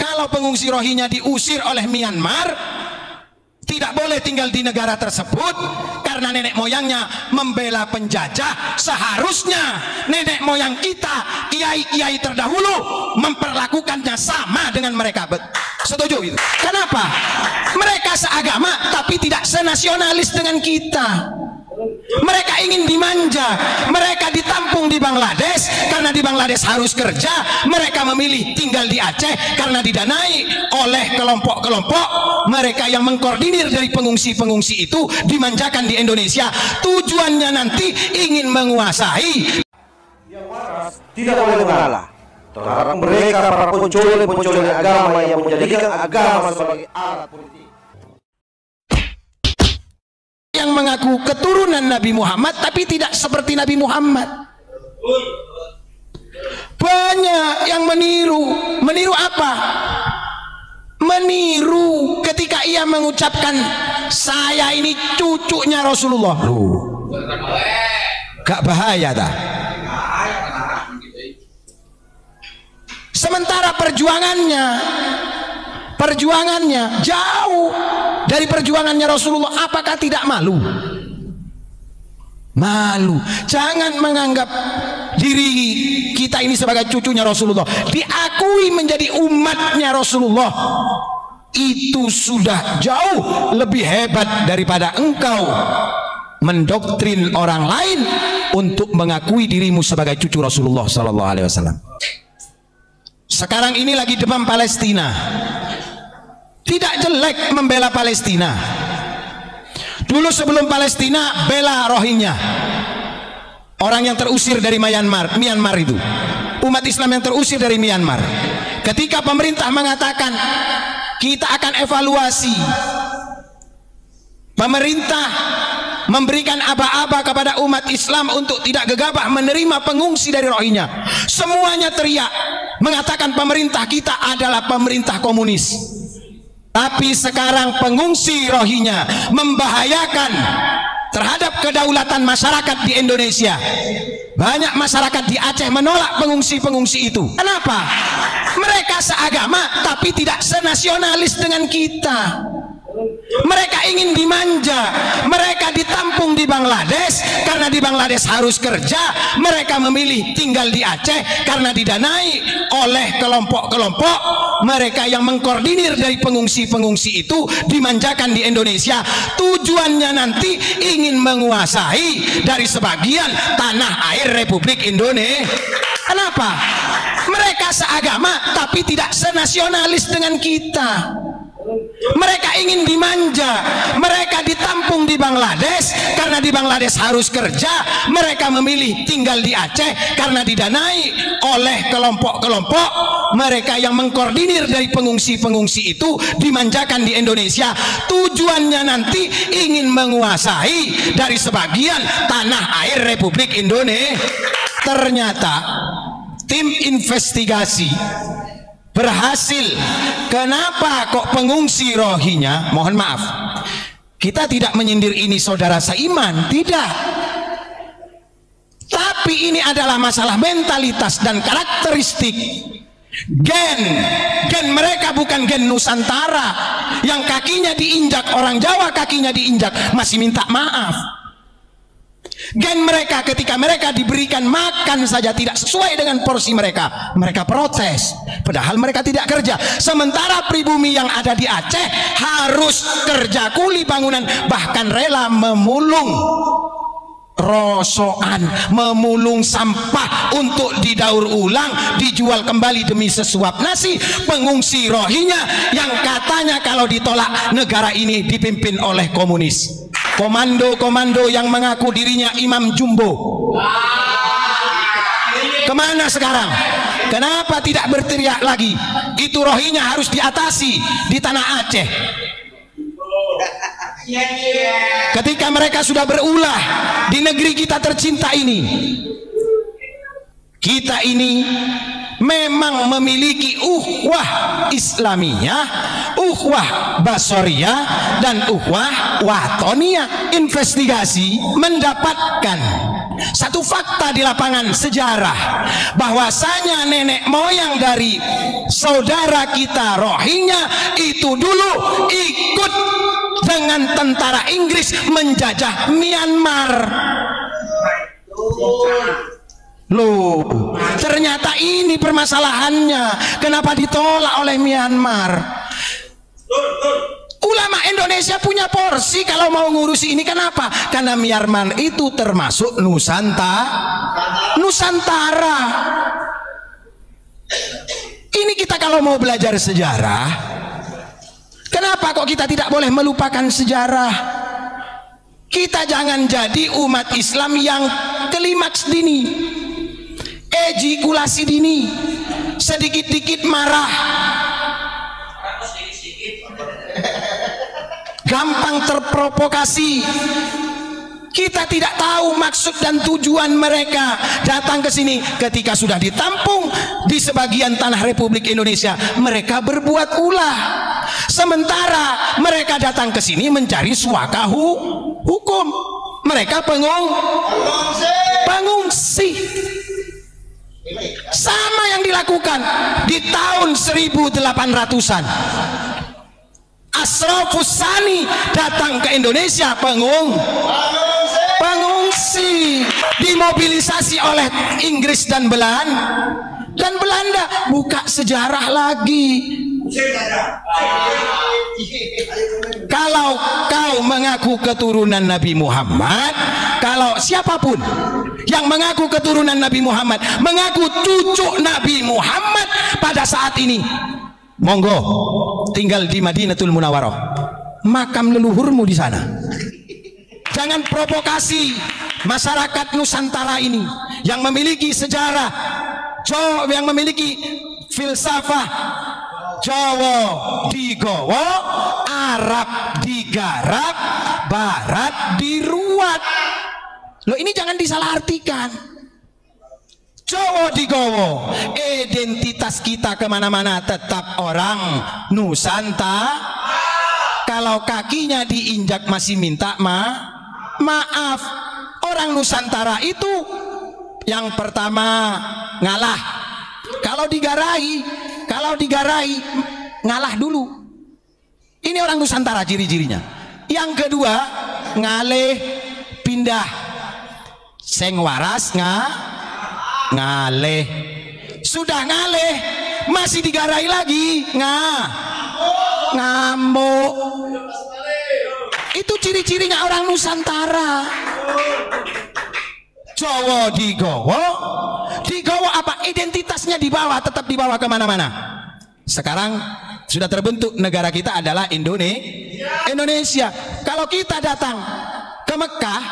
Kalau pengungsi Rohingya diusir oleh Myanmar, tidak boleh tinggal di negara tersebut karena nenek moyangnya membela penjajah. Seharusnya nenek moyang kita, kiai-kiai terdahulu, memperlakukannya sama dengan mereka. Setuju itu? Kenapa? Mereka seagama tapi tidak senasionalis dengan kita. Mereka ingin dimanja, mereka ditampung di Bangladesh karena di Bangladesh harus kerja. Mereka memilih tinggal di Aceh karena didanai oleh kelompok-kelompok mereka yang mengkoordinir dari pengungsi-pengungsi itu, dimanjakan di Indonesia. Tujuannya nanti ingin menguasai. Yang waras tidak boleh mengalah terhadap mereka para penculik agama yang menjadikan agama sebagai alat politik, yang mengaku keturunan Nabi Muhammad tapi tidak seperti Nabi Muhammad. Banyak yang meniru apa? Meniru ketika ia mengucapkan saya ini cucunya Rasulullah. Loh, gak bahaya dah? Sementara perjuangannya jauh dari perjuangannya Rasulullah. Apakah tidak malu? Malu. Jangan menganggap diri kita ini sebagai cucunya Rasulullah. Diakui menjadi umatnya Rasulullah. Itu sudah jauh lebih hebat daripada engkau mendoktrin orang lain untuk mengakui dirimu sebagai cucu Rasulullah sallallahu alaihi wasallam. Sekarang ini lagi demam Palestina. Tidak jelek membela Palestina. Dulu sebelum Palestina bela Rohingya, orang yang terusir dari Myanmar itu, umat Islam yang terusir dari Myanmar. Ketika pemerintah mengatakan kita akan evaluasi, pemerintah memberikan aba-aba kepada umat Islam untuk tidak gegabah menerima pengungsi dari Rohingya. Semuanya teriak mengatakan pemerintah kita adalah pemerintah komunis. Tapi sekarang pengungsi Rohingya membahayakan terhadap kedaulatan masyarakat di Indonesia. Banyak masyarakat di Aceh menolak pengungsi-pengungsi itu. Kenapa? Mereka seagama tapi tidak senasionalis dengan kita. Mereka ingin dimanja, mereka ditampung di Bangladesh karena di Bangladesh harus kerja. Mereka memilih tinggal di Aceh karena didanai oleh kelompok-kelompok mereka yang mengkoordinir dari pengungsi-pengungsi itu, dimanjakan di Indonesia. Tujuannya nanti ingin menguasai dari sebagian tanah air Republik Indonesia. Kenapa? Mereka seagama tapi tidak senasionalis dengan kita. Mereka ingin dimanja, mereka ditampung di Bangladesh karena di Bangladesh harus kerja. Mereka memilih tinggal di Aceh karena didanai oleh kelompok-kelompok mereka yang mengkoordinir dari pengungsi-pengungsi itu, dimanjakan di Indonesia. Tujuannya nanti ingin menguasai dari sebagian tanah air Republik Indonesia. Ternyata tim investigasi berhasil. Kenapa kok pengungsi Rohingya, mohon maaf, kita tidak menyindir ini saudara seiman, tidak, tapi ini adalah masalah mentalitas dan karakteristik. Gen mereka bukan gen Nusantara yang kakinya diinjak orang Jawa, kakinya diinjak masih minta maaf. Gen mereka ketika mereka diberikan makan saja tidak sesuai dengan porsi mereka, mereka protes, padahal mereka tidak kerja. Sementara pribumi yang ada di Aceh harus kerja kuli bangunan, bahkan rela memulung rosokan, memulung sampah untuk didaur ulang, dijual kembali demi sesuap nasi. Pengungsi Rohingya yang katanya kalau ditolak negara ini dipimpin oleh komunis, komando-komando yang mengaku dirinya Imam Jumbo. Kemana sekarang? Kenapa tidak berteriak lagi? Itu Rohingya harus diatasi di tanah Aceh. Ketika mereka sudah berulah di negeri kita tercinta ini, kita ini memang memiliki ukhuwah Islamiyah, ukhuwah Basoriyah, dan ukhuwah Watoniyah. Investigasi mendapatkan satu fakta di lapangan sejarah, bahwasanya nenek moyang dari saudara kita Rohingya itu dulu ikut dengan tentara Inggris menjajah Myanmar. Loh, ternyata ini permasalahannya. Kenapa ditolak oleh Myanmar? Ulama Indonesia punya porsi kalau mau ngurusi ini. Kenapa? Karena Myanmar itu termasuk Nusantara. Ini kita kalau mau belajar sejarah, kenapa kok kita tidak boleh melupakan sejarah? Kita jangan jadi umat Islam yang klimaks dini, ejakulasi dini, sedikit-dikit marah, gampang terprovokasi. Kita tidak tahu maksud dan tujuan mereka datang ke sini. Ketika sudah ditampung di sebagian tanah Republik Indonesia, mereka berbuat ulah. Sementara mereka datang ke sini mencari suaka hukum. Mereka pengungsi. Sama yang dilakukan di tahun 1800-an. Asrafus Sani datang ke Indonesia pengungsi, dimobilisasi oleh Inggris dan Belanda. Buka sejarah lagi. Kalau kau mengaku keturunan Nabi Muhammad, kalau siapapun yang mengaku keturunan Nabi Muhammad, mengaku cucu Nabi Muhammad pada saat ini, monggo tinggal di Madinatul Munawwarah, makam leluhurmu di sana. Jangan provokasi masyarakat Nusantara ini yang memiliki sejarah, yang memiliki filsafah. Jawa digowo, Arab digarap, Barat diruat. Loh, ini jangan disalahartikan. Jawa digowo, identitas kita kemana-mana tetap orang Nusantara. Kalau kakinya diinjak masih minta maaf. Orang Nusantara itu yang pertama ngalah. Kalau digarai ngalah dulu. Ini orang Nusantara ciri-cirinya. Yang kedua ngaleh pindah. Seng waras ngaleh. Sudah ngaleh masih digarai lagi ngamuk. Itu ciri-cirinya orang Nusantara. Jawa digowo apa? Identitasnya dibawa, tetap dibawa kemana-mana. Sekarang sudah terbentuk negara kita adalah Indonesia. Kalau kita datang ke Mekah,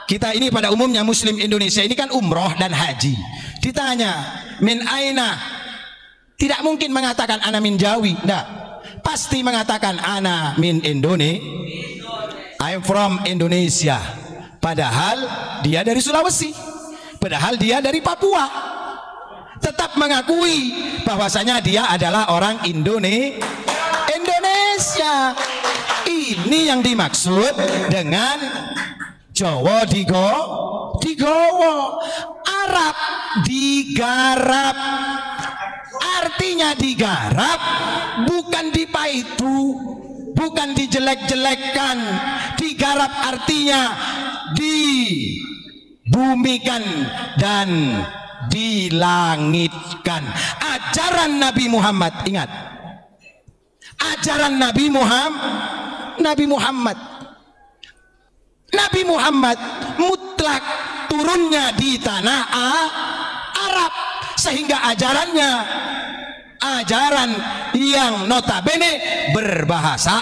kita ini pada umumnya Muslim Indonesia ini kan umroh dan haji. Ditanya min aina, tidak mungkin mengatakan ana min Jawi, enggak. Pasti mengatakan ana min I'm from Indonesia. Padahal dia dari Sulawesi, padahal dia dari Papua. Tetap mengakui bahwasanya dia adalah orang Indonesia. Ini yang dimaksud dengan Jawa digowo, Arab digarap. Artinya digarap bukan dipaitu, bukan dijelek-jelekkan. Digarap artinya dibumikan dan dilangitkan. Ajaran Nabi Muhammad, ingat, ajaran Nabi Muhammad mutlak turunnya di tanah Arab, sehingga ajarannya ajaran yang notabene berbahasa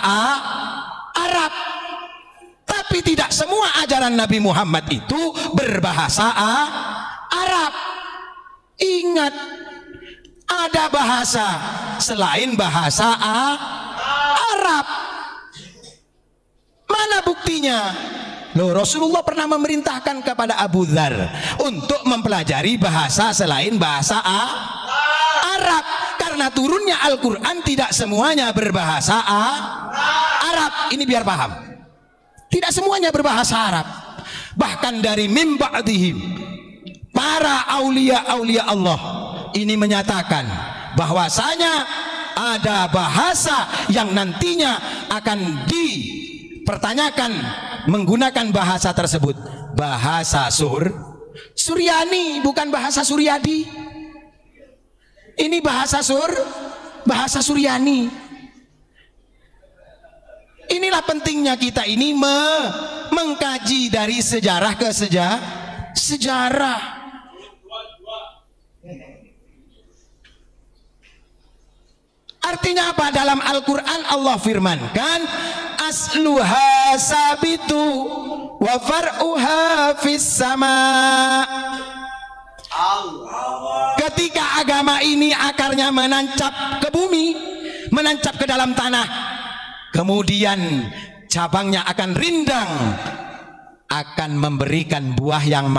Arab. Tapi tidak semua ajaran Nabi Muhammad itu berbahasa Arab. Ingat, ada bahasa selain bahasa Arab. Mana buktinya? Loh, Rasulullah pernah memerintahkan kepada Abu Dzar untuk mempelajari bahasa selain bahasa Arab. Karena turunnya Al-Quran tidak semuanya berbahasa Arab. Ini biar paham. Tidak semuanya berbahasa Arab. bahkan dari mim ba'dihim, para aulia-aulia Allah ini menyatakan bahwasanya ada bahasa yang nantinya akan dipertanyakan menggunakan bahasa tersebut, bahasa Suryani, bukan bahasa Suryadi. Ini bahasa Suryani. Inilah pentingnya kita ini mengkaji dari sejarah ke sejarah. Artinya apa? Dalam Al-Quran Allah firmankan, asluha sabitu wa far'uha fis sama. Ketika agama ini akarnya menancap ke bumi, menancap ke dalam tanah, kemudian cabangnya akan rindang, akan memberikan buah yang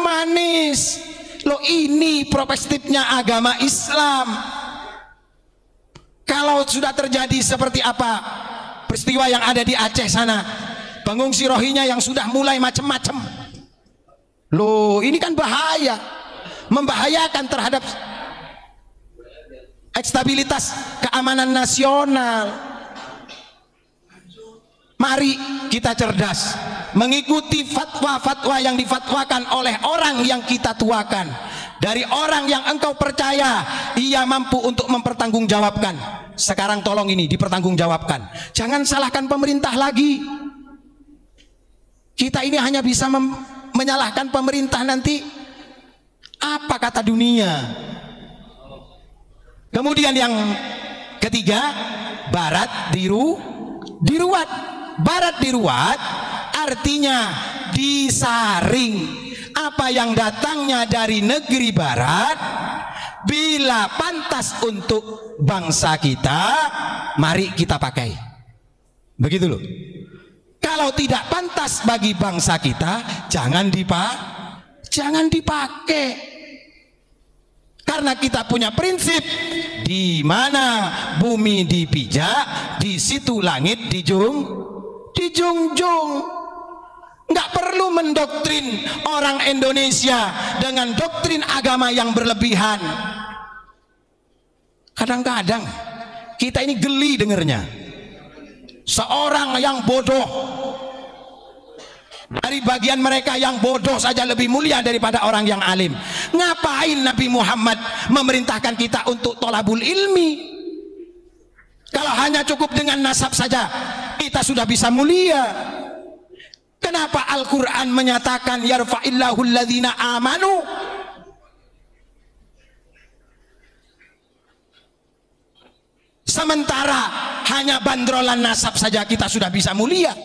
manis. Loh, ini perspektifnya agama Islam. Kalau sudah terjadi seperti apa peristiwa yang ada di Aceh sana, pengungsi Rohingya yang sudah mulai macam-macam, loh ini kan bahaya, membahayakan terhadap stabilitas keamanan nasional. Mari kita cerdas, mengikuti fatwa-fatwa yang difatwakan oleh orang yang kita tuakan, dari orang yang engkau percaya ia mampu untuk mempertanggungjawabkan. Sekarang tolong ini dipertanggungjawabkan. Jangan salahkan pemerintah lagi. Kita ini hanya bisa menyalahkan pemerintah nanti. Apa kata dunia? Kemudian yang ketiga, barat diruat. Barat diruat artinya disaring. Apa yang datangnya dari negeri barat, bila pantas untuk bangsa kita, mari kita pakai. Begitu loh. Kalau tidak pantas bagi bangsa kita, jangan dipakai. Karena kita punya prinsip, di mana bumi dipijak, di situ langit dijunjung. Nggak perlu mendoktrin orang Indonesia dengan doktrin agama yang berlebihan. Kadang-kadang kita ini geli dengernya. Seorang yang bodoh, dari bagian mereka yang bodoh saja lebih mulia daripada orang yang alim. Ngapain Nabi Muhammad memerintahkan kita untuk tolabul ilmi? Kalau hanya cukup dengan nasab saja kita sudah bisa mulia. Kenapa Al-Quran menyatakan yarfa'illahu alladhina amanu? Sementara hanya bandrolan nasab saja kita sudah bisa mulia.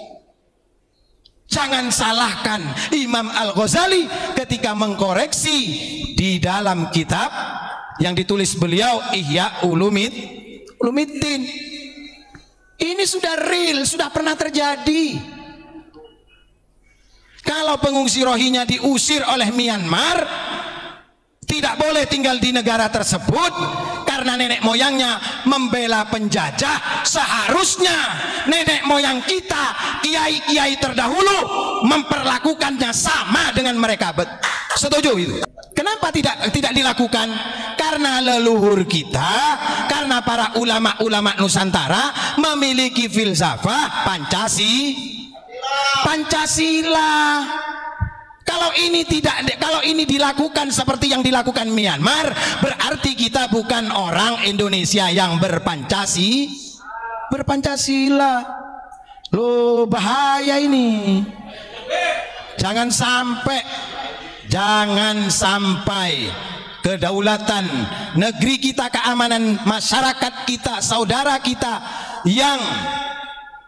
Jangan salahkan Imam Al-Ghazali ketika mengkoreksi di dalam kitab yang ditulis beliau, Ihya Ulumiddin. Ini sudah real, sudah pernah terjadi. Kalau pengungsi Rohingya diusir oleh Myanmar, tidak boleh tinggal di negara tersebut karena nenek moyangnya membela penjajah. Seharusnya nenek moyang kita, kiai-kiai terdahulu, memperlakukannya sama dengan mereka. Setuju itu? Kenapa tidak dilakukan? Karena leluhur kita, karena para ulama-ulama Nusantara memiliki filsafah Pancasila. Kalau ini dilakukan seperti yang dilakukan Myanmar, berarti kita bukan orang Indonesia yang berpancasila. Loh, bahaya ini. Jangan sampai kedaulatan negeri kita, keamanan masyarakat kita, saudara kita yang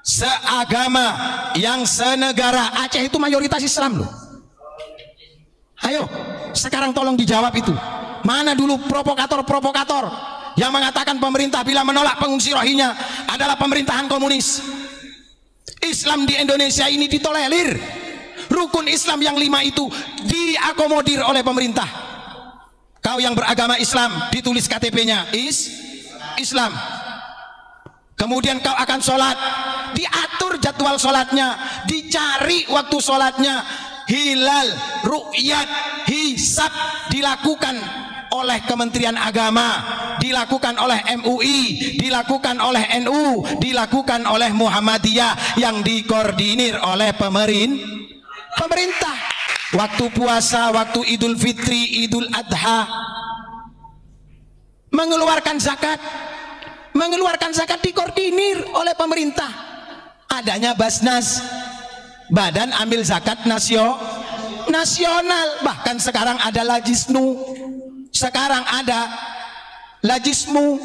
seagama, yang senegara. Aceh itu mayoritas Islam loh. Ayo, sekarang tolong dijawab itu. Mana dulu provokator-provokator yang mengatakan pemerintah bila menolak pengungsi Rohingya adalah pemerintahan komunis. Islam di Indonesia ini ditolerir. Rukun Islam yang 5 itu diakomodir oleh pemerintah. Kau yang beragama Islam, ditulis KTP-nya Islam. Kemudian kau akan sholat, diatur jadwal sholatnya, dicari waktu sholatnya, hilal, ru'yat, hisab dilakukan oleh Kementerian Agama, dilakukan oleh MUI, dilakukan oleh NU, dilakukan oleh Muhammadiyah, yang dikoordinir oleh pemerintah. Waktu puasa, waktu Idul Fitri, Idul Adha, mengeluarkan zakat dikoordinir oleh pemerintah. Adanya Basnas, Badan Amil Zakat Nasional. Bahkan sekarang ada Lajisnu, sekarang ada Lajismu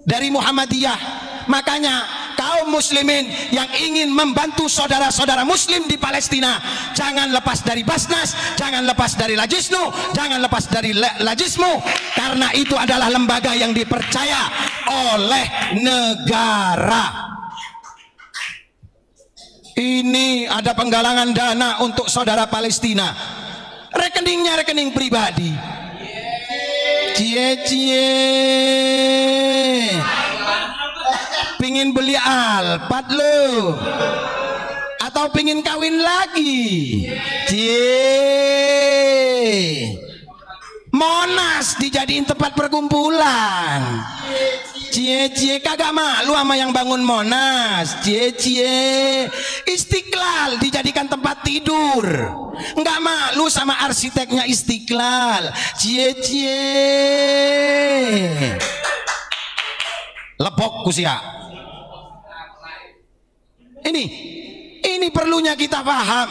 dari Muhammadiyah. Makanya kaum muslimin yang ingin membantu saudara-saudara muslim di Palestina, jangan lepas dari Basnas, jangan lepas dari Lajisnu, jangan lepas dari Lajismu, karena itu adalah lembaga yang dipercaya oleh negara. Ini ada penggalangan dana untuk saudara Palestina, rekeningnya rekening pribadi. Pingin beli Alphard lo, atau pingin kawin lagi? Monas dijadiin tempat perkumpulan. Kagak malu sama yang bangun Monas. Istiqlal dijadikan tempat tidur, nggak malu sama arsiteknya Istiqlal. Lepok kusia. Ini perlunya kita paham.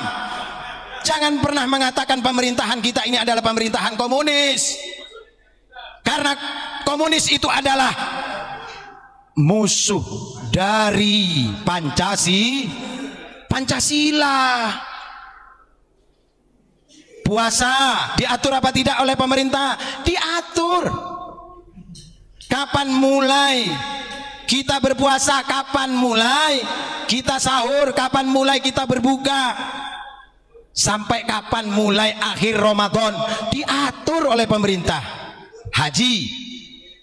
Jangan pernah mengatakan pemerintahan kita ini adalah pemerintahan komunis, karena komunis itu adalah musuh dari Pancasila. Puasa diatur apa tidak oleh pemerintah? Diatur. Kapan mulai kita berpuasa, kapan mulai kita sahur, kapan mulai kita berbuka, sampai kapan mulai akhir Ramadan, diatur oleh pemerintah. Haji,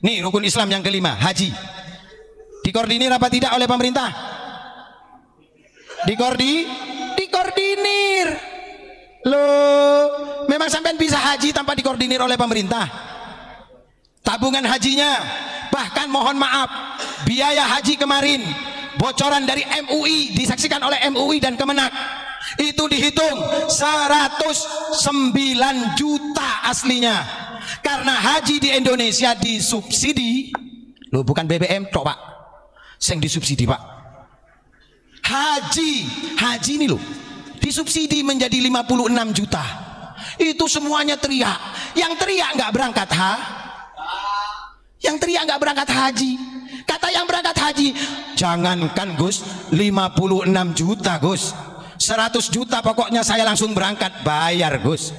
nih rukun Islam yang kelima, haji, dikoordinir apa tidak oleh pemerintah? Dikoordinir. Loh, memang sampean bisa haji tanpa dikoordinir oleh pemerintah? Tabungan hajinya, bahkan mohon maaf, biaya haji kemarin bocoran dari MUI, disaksikan oleh MUI dan Kemenak, itu dihitung 109 juta aslinya. Karena haji di Indonesia disubsidi. Loh, bukan BBM tok Pak, yang disubsidi Pak. Haji ini loh disubsidi menjadi 56 juta. Itu semuanya teriak. Yang teriak nggak berangkat yang teriak nggak berangkat haji. Kata yang berangkat haji, jangankan Gus 56 juta Gus, 100 juta pokoknya saya langsung berangkat, bayar Gus.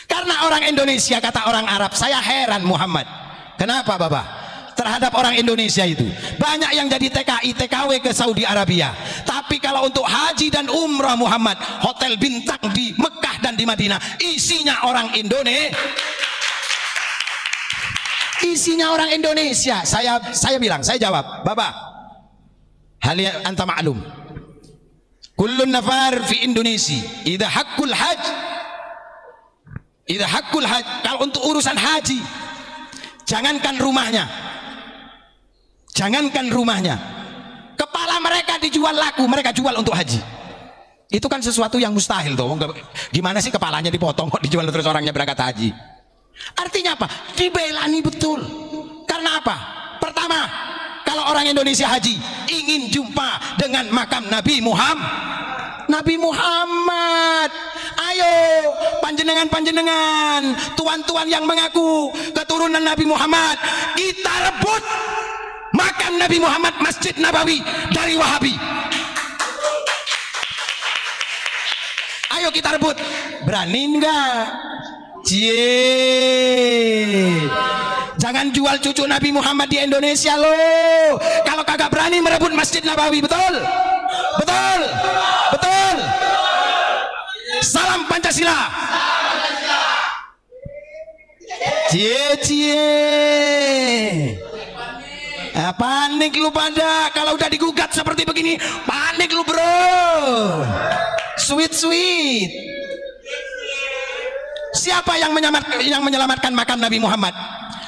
Karena orang Indonesia, kata orang Arab, saya heran Muhammad, kenapa Bapak terhadap orang Indonesia itu banyak yang jadi TKI TKW ke Saudi Arabia, tapi kalau untuk haji dan umrah Muhammad, hotel bintang di Mekah dan di Madinah isinya orang Indonesia. Saya bilang, saya jawab, Bapak, hal yang anta maklum, kullun nafar fi Indonesia idza haqqul haj, kalau untuk urusan haji, jangankan rumahnya, kepala mereka dijual laku, mereka jual untuk haji. Itu kan sesuatu yang mustahil tuh. Gimana sih kepalanya dipotong kok dijual terus orangnya berangkat haji? Artinya apa? Dibelani betul. Karena apa? Pertama, kalau orang Indonesia haji ingin jumpa dengan makam Nabi Muhammad. Ayo panjenengan, tuan-tuan yang mengaku keturunan Nabi Muhammad, kita rebut makam Nabi Muhammad, Masjid Nabawi dari Wahabi. Ayo kita rebut. Berani enggak? Jangan jual cucu Nabi Muhammad di Indonesia loh. Kalau kagak berani merebut Masjid Nabawi, betul? Salam Pancasila. Panik lu pada kalau udah digugat seperti begini, panik lu bro. Sweet. Siapa yang menyelamatkan makam Nabi Muhammad?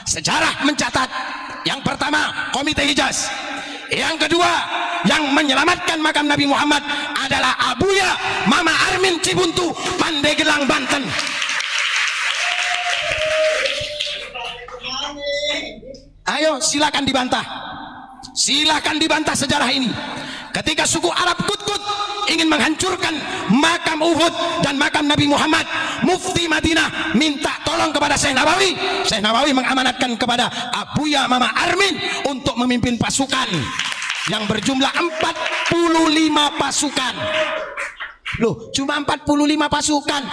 Sejarah mencatat, yang pertama Komite Hijaz, yang kedua yang menyelamatkan makam Nabi Muhammad adalah Abuya Mama Armin Cibuntu, Pandeglang, Banten. Ayo silakan dibantah sejarah ini. Ketika suku Arab Kut-Kut ingin menghancurkan makam Uhud dan makam Nabi Muhammad, Mufti Madinah minta tolong kepada Syekh Nawawi. Syekh Nawawi mengamanatkan kepada Abuya Mama Armin untuk memimpin pasukan yang berjumlah 45 pasukan. Loh, cuma 45 pasukan.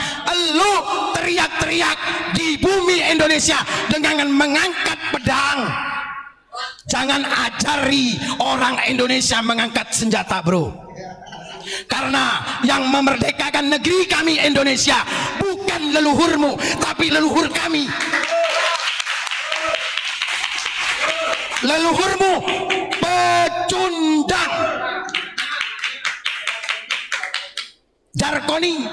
Lu teriak-teriak di bumi Indonesia dengan mengangkat pedang. Jangan ajari orang Indonesia mengangkat senjata, bro. Karena yang memerdekakan negeri kami Indonesia bukan leluhurmu, tapi leluhur kami. Leluhurmu pecundang, jarkoni,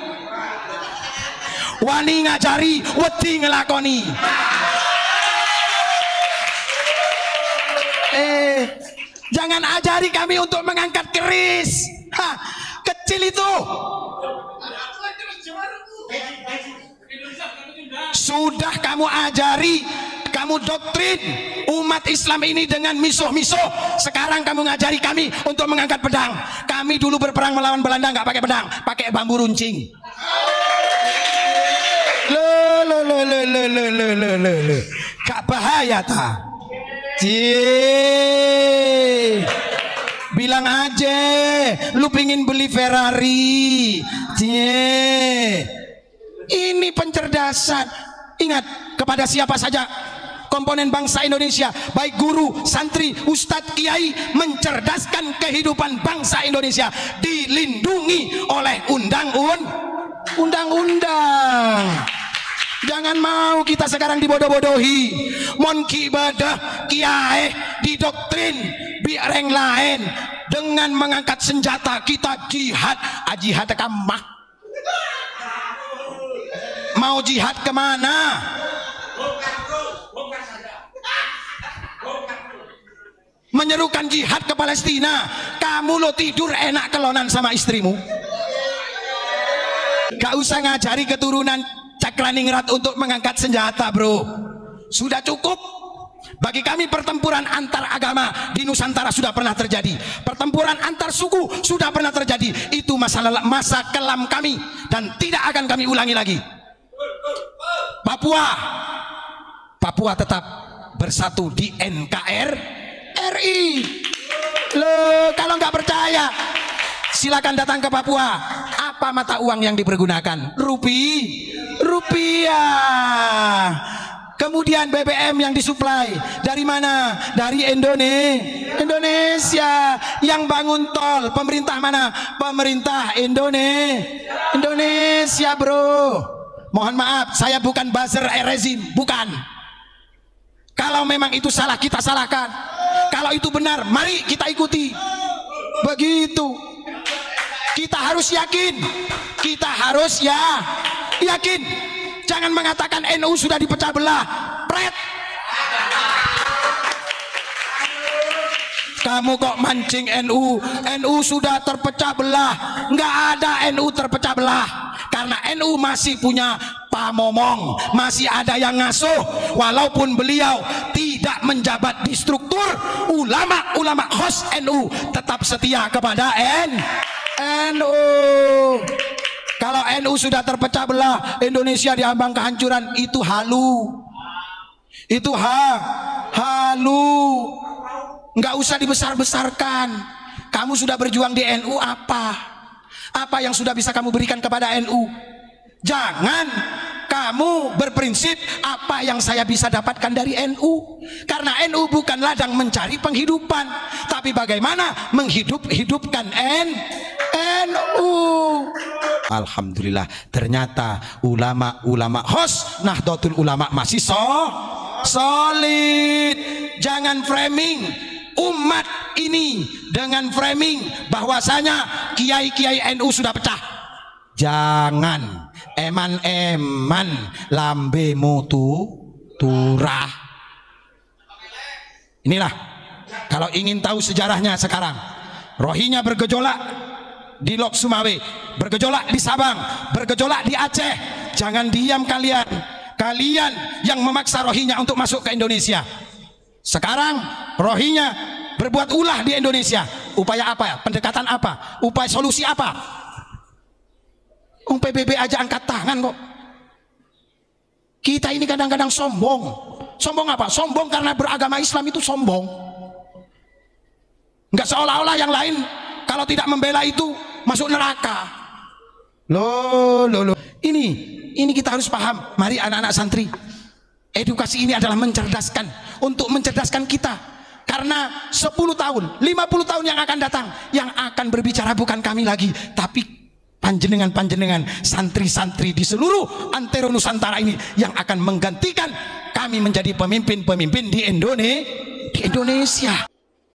wani ngajari, wedi ngelakoni. Jangan ajari kami untuk mengangkat keris. Kecil itu. Sudah kamu ajari, kamu doktrin umat Islam ini dengan misuh-misuh. Sekarang kamu ngajari kami untuk mengangkat pedang. Kami dulu berperang melawan Belanda nggak pakai pedang, pakai bambu runcing. Gak bahaya ta? Bilang aja lu pingin beli Ferrari. Ini pencerdasan. Ingat, kepada siapa saja komponen bangsa Indonesia, baik guru, santri, ustadz, kiai, mencerdaskan kehidupan bangsa Indonesia dilindungi oleh undang-undang. Jangan mau kita sekarang dibodoh-bodohi. Mon ibadah kiai didoktrin biareng lain dengan mengangkat senjata. Kita jihad, jihad kamak. Mau jihad kemana? Menyerukan jihad ke Palestina. Kamu lo tidur enak kelonan sama istrimu. Gak usah ngajari keturunan Cakraningrat untuk mengangkat senjata, bro. Sudah cukup. Bagi kami pertempuran antar agama di Nusantara sudah pernah terjadi. Pertempuran antar suku sudah pernah terjadi. Itu masa kelam kami dan tidak akan kami ulangi lagi. Papua tetap bersatu di NKRI. Loh, kalau nggak percaya silakan datang ke Papua. Apa mata uang yang dipergunakan? Rupiah. Kemudian BBM yang disuplai dari mana? Dari Indonesia. Yang bangun tol pemerintah mana? Pemerintah Indonesia, bro. Mohon maaf, saya bukan buzzer rezim, bukan. Kalau memang itu salah, kita salahkan. Kalau itu benar, mari kita ikuti. Begitu. Kita harus yakin. Yakin. Jangan mengatakan NU sudah dipecah belah. Pret. Kamu kok mancing NU? NU sudah terpecah belah. Nggak ada NU terpecah belah. Karena NU masih punya pamomong, masih ada yang ngasuh. Walaupun beliau tidak menjabat di struktur, ulama khos NU tetap setia kepada NU. Kalau NU sudah terpecah belah, Indonesia diambang kehancuran, itu halu. Itu halu. Nggak usah dibesar-besarkan. Kamu sudah berjuang di NU apa? Apa yang sudah bisa kamu berikan kepada NU? Jangan kamu berprinsip apa yang saya bisa dapatkan dari NU. Karena NU bukan ladang mencari penghidupan, tapi bagaimana menghidupkan NU. Alhamdulillah, ternyata ulama khos Nahdlatul Ulama masih solid. Jangan framing umat ini dengan framing bahwasanya kiai-kiai NU sudah pecah. Jangan eman-eman lambemu turah. Inilah kalau ingin tahu sejarahnya sekarang. Rohingya bergejolak di Lok Sumawe, bergejolak di Sabang, bergejolak di Aceh. Jangan diam kalian. Kalian yang memaksa Rohingya untuk masuk ke Indonesia. Sekarang Rohingya berbuat ulah di Indonesia. Upaya apa? Pendekatan apa? Upaya solusi apa? PBB aja angkat tangan kok. Kita ini kadang-kadang sombong. Sombong apa? Sombong karena beragama Islam itu sombong. Enggak seolah-olah yang lain kalau tidak membela itu masuk neraka. Loh. Ini kita harus paham. Mari anak-anak santri. Edukasi ini adalah mencerdaskan, untuk mencerdaskan kita. Karena 10 tahun, 50 tahun yang akan datang, yang akan berbicara bukan kami lagi, tapi panjenengan santri-santri di seluruh antero Nusantara ini yang akan menggantikan kami menjadi pemimpin-pemimpin di Indonesia.